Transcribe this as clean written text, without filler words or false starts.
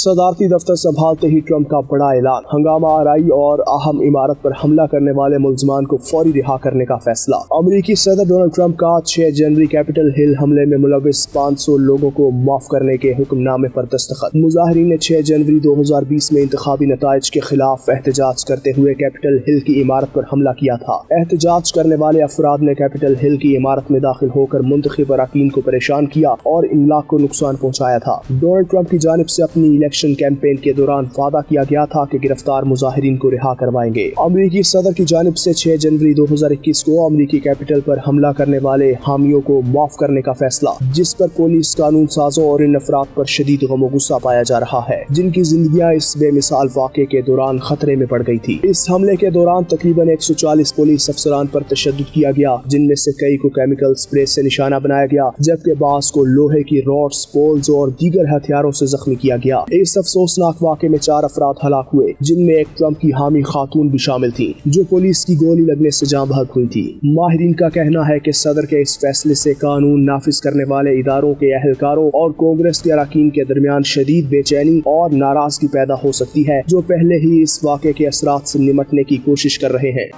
सदारती दफ्तर संभालते ही ट्रंप का बड़ा ऐलान, हंगामा आराई और अहम इमारत पर हमला करने वाले मुल्ज़मान को फौरी रिहा करने का फैसला। अमेरिकी सदर डोनाल्ड ट्रंप का 6 जनवरी कैपिटल हिल हमले में मुलविस 500 लोगों को माफ करने के हुक्मनामे पर दस्तखत। मुजाहिरीन ने 6 जनवरी 2020 में इंतखाबी नताइज के खिलाफ एहतजाज करते हुए कैपिटल हिल की इमारत पर हमला किया था। एहतजाज करने वाले अफराद ने कैपिटल हिल की इमारत में दाखिल होकर मुंतखब अरकान को परेशान किया और इमलाक को नुकसान पहुँचाया था। डोनाल्ड ट्रंप की जानिब से अपनी इलेक्शन कैंपेन के दौरान वादा किया गया था कि गिरफ्तार मुजाहिरीन को रिहा करवाएंगे। अमेरिकी सदर की जानिब से 6 जनवरी 2021 को अमेरिकी कैपिटल पर हमला करने वाले हामियों को माफ करने का फैसला, जिस पर पुलिस, कानून साजों और इन अफराद पर शदीद गम गुस्सा पाया जा रहा है जिनकी जिंदगियां इस बेमिसाल वाक़े के दौरान खतरे में पड़ गई थी। इस हमले के दौरान तकरीबन 140 पुलिस अफसरान पर तशद्दुद किया गया, जिनमें से कई को केमिकल स्प्रे से निशाना बनाया गया, जबकि बास को लोहे की रॉड्स, पोल्स और दीगर हथियारों से जख्मी किया गया। इस अफसोसनाक वाक़े में 4 अफराद हलाक हुए, जिनमें एक ट्रंप की हामी खातून भी शामिल थी, जो पुलिस की गोली लगने से जाँ बहक हुई थी। माहिरीन का कहना है कि सदर के इस फैसले से कानून नाफिज करने वाले इदारों के अहलकारों और कांग्रेस के अरकान के दरमियान शदीद बेचैनी और नाराजगी पैदा हो सकती है, जो पहले ही इस वाक़े के असरात से निमटने की कोशिश कर रहे हैं।